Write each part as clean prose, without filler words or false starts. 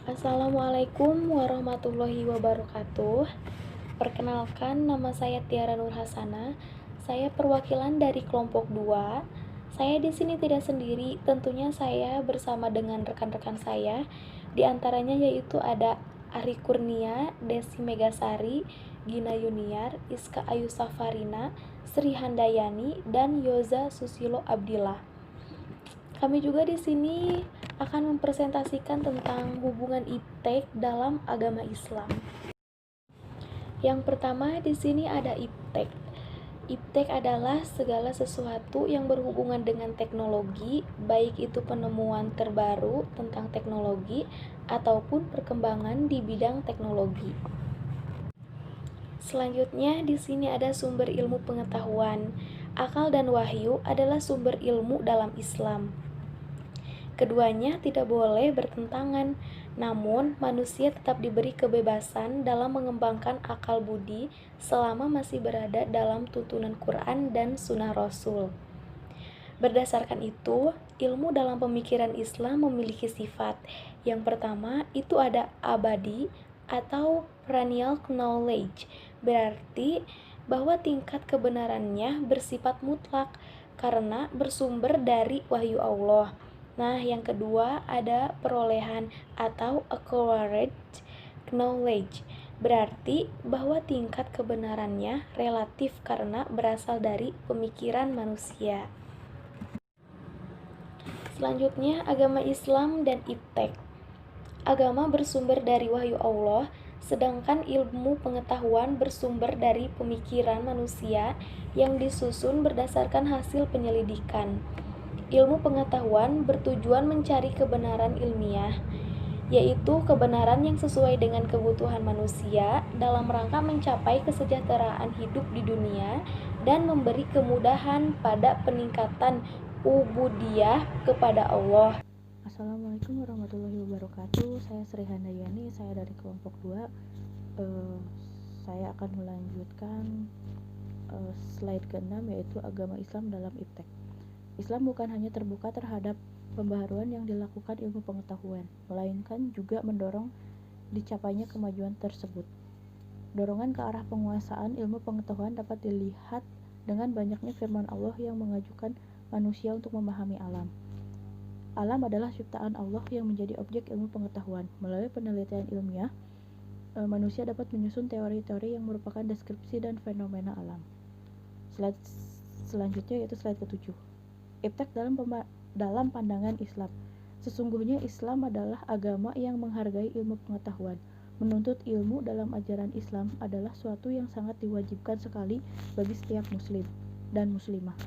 Assalamualaikum warahmatullahi wabarakatuh. Perkenalkan, nama saya Tiara Nur Hasana. Saya perwakilan dari kelompok 2. Saya di sini tidak sendiri, tentunya saya bersama dengan rekan-rekan saya. Di antaranya yaitu ada Ari Kurnia, Desi Megasari, Gina Yuniar, Iska Ayu Safarina, Sri Handayani, dan Yoza Susilo Abdillah. Kami juga di sini akan mempresentasikan tentang hubungan iptek dalam agama Islam. Yang pertama di sini ada iptek. Iptek adalah segala sesuatu yang berhubungan dengan teknologi, baik itu penemuan terbaru tentang teknologi ataupun perkembangan di bidang teknologi. Selanjutnya di sini ada sumber ilmu pengetahuan. Akal dan wahyu adalah sumber ilmu dalam Islam. Keduanya tidak boleh bertentangan, namun manusia tetap diberi kebebasan dalam mengembangkan akal budi selama masih berada dalam tuntunan Quran dan Sunnah Rasul. Berdasarkan itu, ilmu dalam pemikiran Islam memiliki sifat. Yang pertama, itu ada abadi atau perennial knowledge, berarti bahwa tingkat kebenarannya bersifat mutlak karena bersumber dari wahyu Allah. Nah, yang kedua ada perolehan atau acquired knowledge, berarti bahwa tingkat kebenarannya relatif karena berasal dari pemikiran manusia. Selanjutnya, agama Islam dan iptek. Agama bersumber dari wahyu Allah, sedangkan ilmu pengetahuan bersumber dari pemikiran manusia yang disusun berdasarkan hasil penyelidikan. Ilmu pengetahuan bertujuan mencari kebenaran ilmiah, yaitu kebenaran yang sesuai dengan kebutuhan manusia dalam rangka mencapai kesejahteraan hidup di dunia dan memberi kemudahan pada peningkatan ubudiyah kepada Allah. Assalamualaikum warahmatullahi wabarakatuh. Saya Sri Handayani, saya dari kelompok 2. Saya akan melanjutkan slide ke-6, yaitu agama Islam dalam iptek. Islam bukan hanya terbuka terhadap pembaharuan yang dilakukan ilmu pengetahuan, melainkan juga mendorong dicapainya kemajuan tersebut. Dorongan ke arah penguasaan ilmu pengetahuan dapat dilihat dengan banyaknya firman Allah yang mengajukan manusia untuk memahami alam. Alam adalah ciptaan Allah yang menjadi objek ilmu pengetahuan. Melalui penelitian ilmiah, manusia dapat menyusun teori-teori yang merupakan deskripsi dan fenomena alam. Slide selanjutnya yaitu slide ke-7. Iptek dalam pandangan Islam. Sesungguhnya Islam adalah agama yang menghargai ilmu pengetahuan. Menuntut ilmu dalam ajaran Islam adalah suatu yang sangat diwajibkan sekali bagi setiap muslim dan muslimah.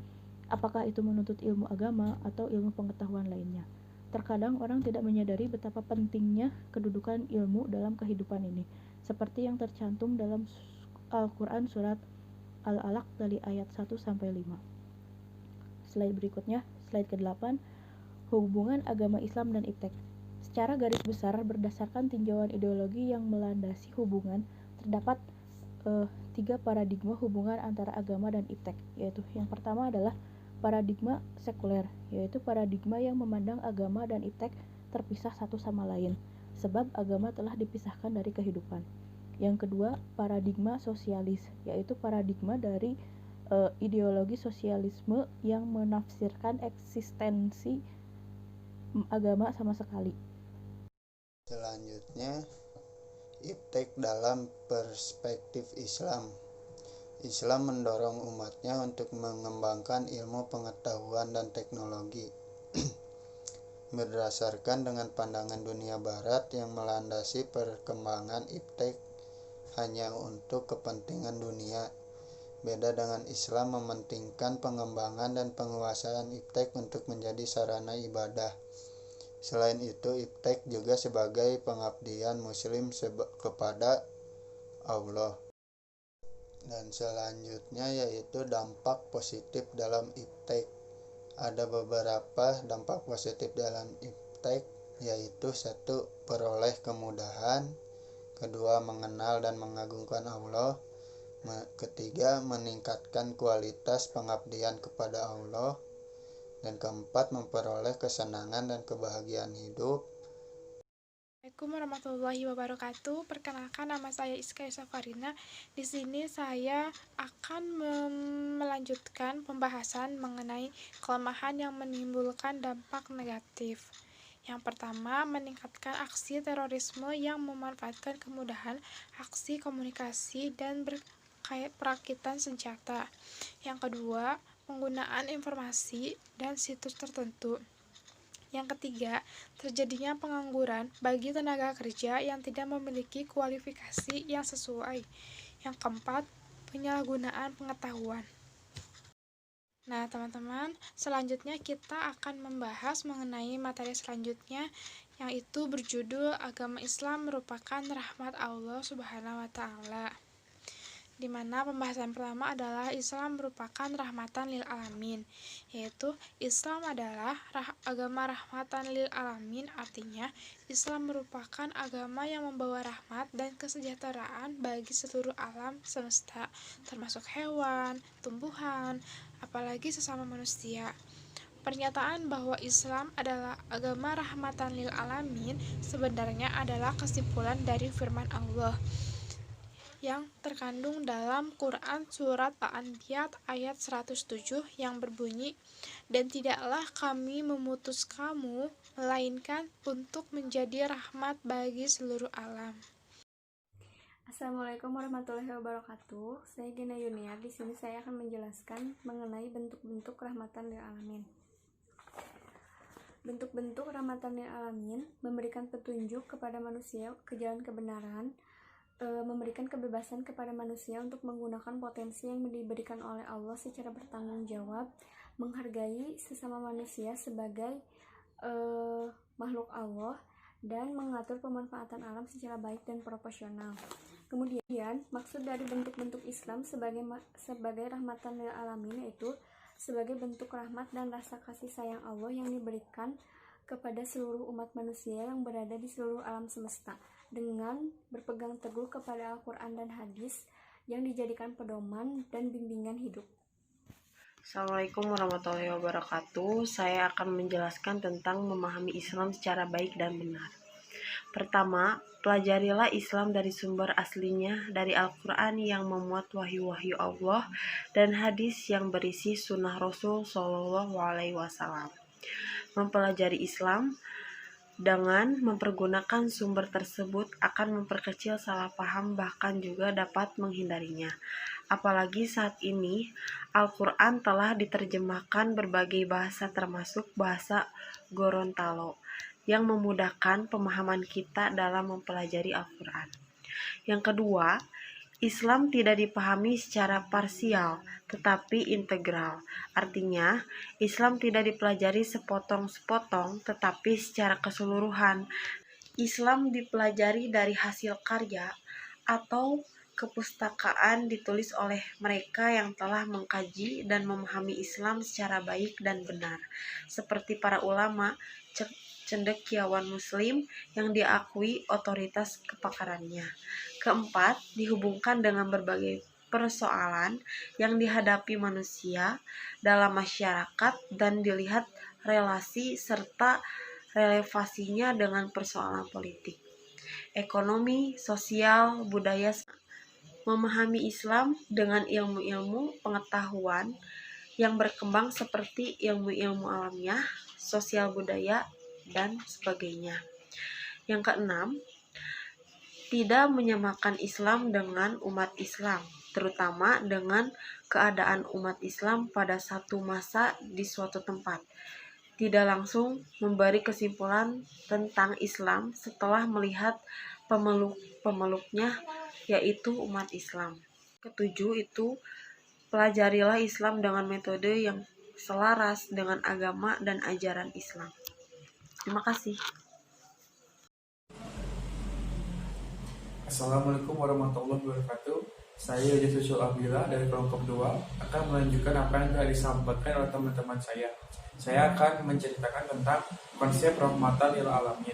Apakah itu menuntut ilmu agama atau ilmu pengetahuan lainnya? Terkadang orang tidak menyadari betapa pentingnya kedudukan ilmu dalam kehidupan ini, seperti yang tercantum dalam Al-Quran surat Al-Alaq dari ayat 1-5. Slide berikutnya, slide ke-8, hubungan agama Islam dan iptek. Secara garis besar, berdasarkan tinjauan ideologi yang melandasi hubungan, terdapat 3 paradigma hubungan antara agama dan iptek, yaitu yang pertama adalah paradigma sekuler, yaitu paradigma yang memandang agama dan iptek terpisah satu sama lain, sebab agama telah dipisahkan dari kehidupan. Yang kedua, paradigma sosialis, yaitu paradigma dari ideologi sosialisme yang menafsirkan eksistensi agama sama sekali. Selanjutnya, iptek dalam perspektif Islam. Islam mendorong umatnya untuk mengembangkan ilmu pengetahuan dan teknologi berdasarkan dengan pandangan dunia barat yang melandasi perkembangan iptek hanya untuk kepentingan dunia. Beda dengan Islam mementingkan pengembangan dan penguasaan iptek untuk menjadi sarana ibadah. Selain itu, iptek juga sebagai pengabdian muslim kepada Allah. Dan selanjutnya yaitu dampak positif dalam iptek. Ada beberapa dampak positif dalam iptek, yaitu 1. Peroleh kemudahan, 2. Mengenal dan mengagungkan Allah, 3. Meningkatkan kualitas pengabdian kepada Allah, dan 4. Memperoleh kesenangan dan kebahagiaan hidup. Assalamualaikum warahmatullahi wabarakatuh. Perkenalkan, nama saya Iska Safarina. Di sini saya akan melanjutkan pembahasan mengenai kelemahan yang menimbulkan dampak negatif. Yang pertama, meningkatkan aksi terorisme yang memanfaatkan kemudahan aksi komunikasi dan perakitan senjata. Yang kedua, penggunaan informasi dan situs tertentu. Yang ketiga, terjadinya pengangguran bagi tenaga kerja yang tidak memiliki kualifikasi yang sesuai. Yang keempat, penyalahgunaan pengetahuan. Nah, teman-teman, selanjutnya kita akan membahas mengenai materi selanjutnya, yaitu berjudul Agama Islam merupakan rahmat Allah Subhanahu wa Ta'ala. Di mana pembahasan pertama adalah Islam merupakan rahmatan lil alamin, yaitu Islam adalah agama rahmatan lil alamin, artinya Islam merupakan agama yang membawa rahmat dan kesejahteraan bagi seluruh alam semesta, termasuk hewan, tumbuhan, apalagi sesama manusia. Pernyataan bahwa Islam adalah agama rahmatan lil alamin sebenarnya adalah kesimpulan dari firman Allah yang terkandung dalam Quran Surat Al-Anbiya ayat 107 yang berbunyi, "Dan tidaklah kami memutus kamu, melainkan untuk menjadi rahmat bagi seluruh alam." Assalamualaikum warahmatullahi wabarakatuh. Saya Gina Yuniar. Di sini saya akan menjelaskan mengenai bentuk-bentuk rahmatan lil alamin. Bentuk-bentuk rahmatan lil alamin memberikan petunjuk kepada manusia ke jalan kebenaran, memberikan kebebasan kepada manusia untuk menggunakan potensi yang diberikan oleh Allah secara bertanggung jawab, menghargai sesama manusia sebagai makhluk Allah, dan mengatur pemanfaatan alam secara baik dan proporsional. Kemudian, maksud dari bentuk-bentuk Islam sebagai rahmatan lil alamin yaitu sebagai bentuk rahmat dan rasa kasih sayang Allah yang diberikan kepada seluruh umat manusia yang berada di seluruh alam semesta, dengan berpegang teguh kepada Al-Quran dan hadis yang dijadikan pedoman dan bimbingan hidup. Assalamualaikum warahmatullahi wabarakatuh. Saya akan menjelaskan tentang memahami Islam secara baik dan benar. Pertama, pelajarilah Islam dari sumber aslinya, dari Al-Quran yang memuat wahyu-wahyu Allah dan hadis yang berisi sunnah Rasul Shallallahu Alaihi Wasallam. Mempelajari Islam dengan mempergunakan sumber tersebut akan memperkecil salah paham, bahkan juga dapat menghindarinya. Apalagi saat ini Al-Quran telah diterjemahkan berbagai bahasa termasuk bahasa Gorontalo yang memudahkan pemahaman kita dalam mempelajari Al-Quran. Yang kedua, Islam tidak dipahami secara parsial, tetapi integral. Artinya, Islam tidak dipelajari sepotong-sepotong, tetapi secara keseluruhan. Islam dipelajari dari hasil karya atau kepustakaan ditulis oleh mereka yang telah mengkaji dan memahami Islam secara baik dan benar, seperti para ulama, cendekiawan muslim yang diakui otoritas kepakarannya. Keempat, dihubungkan dengan berbagai persoalan yang dihadapi manusia dalam masyarakat dan dilihat relasi serta relevansinya dengan persoalan politik, ekonomi, sosial, budaya. Memahami Islam dengan ilmu-ilmu pengetahuan yang berkembang seperti ilmu-ilmu alamiah, sosial budaya, dan sebagainya. Yang keenam, tidak menyamakan Islam dengan umat Islam, terutama dengan keadaan umat Islam pada satu masa di suatu tempat. Tidak langsung memberi kesimpulan tentang Islam setelah melihat pemeluknya, yaitu umat Islam. Ketujuh itu, pelajarilah Islam dengan metode yang selaras dengan agama dan ajaran Islam. Terima kasih. Assalamualaikum warahmatullahi wabarakatuh. Saya Yesus Abdillah dari kelompok 2 akan melanjutkan apa yang telah disampaikan oleh teman-teman saya. Saya akan menceritakan tentang konsep rahmatan lil alamin.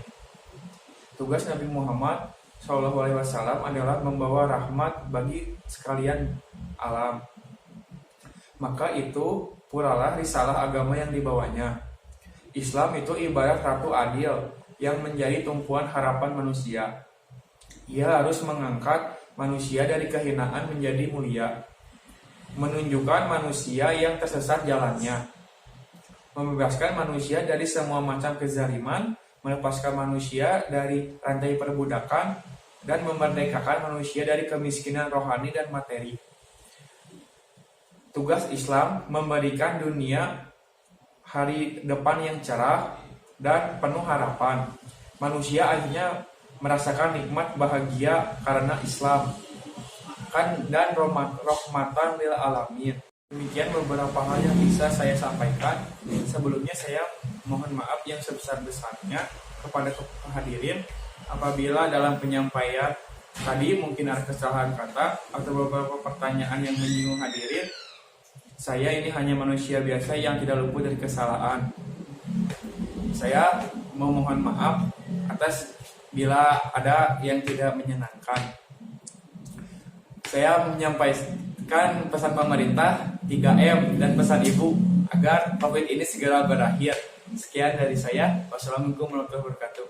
Tugas Nabi Muhammad SAW adalah membawa rahmat bagi sekalian alam. Maka itu pulalah risalah agama yang dibawanya. Islam itu ibarat ratu adil yang menjadi tumpuan harapan manusia. Ia harus mengangkat manusia dari kehinaan menjadi mulia, menunjukkan manusia yang tersesat jalannya, membebaskan manusia dari semua macam kezaliman, melepaskan manusia dari rantai perbudakan, dan memerdekakan manusia dari kemiskinan rohani dan materi. Tugas Islam memberikan dunia hari depan yang cerah dan penuh harapan. Manusia akhirnya merasakan nikmat bahagia karena Islam dan rahmatan lil alamin. Demikian beberapa hal yang bisa saya sampaikan. Sebelumnya saya mohon maaf yang sebesar-besarnya kepada hadirin apabila dalam penyampaian tadi mungkin ada kesalahan kata atau beberapa pertanyaan yang menyinggung hadirin. Saya ini hanya manusia biasa yang tidak luput dari kesalahan. Saya memohon maaf atas bila ada yang tidak menyenangkan. Saya menyampaikan pesan pemerintah 3M dan pesan Ibu agar COVID ini segera berakhir. Sekian dari saya. Wassalamualaikum warahmatullahi wabarakatuh.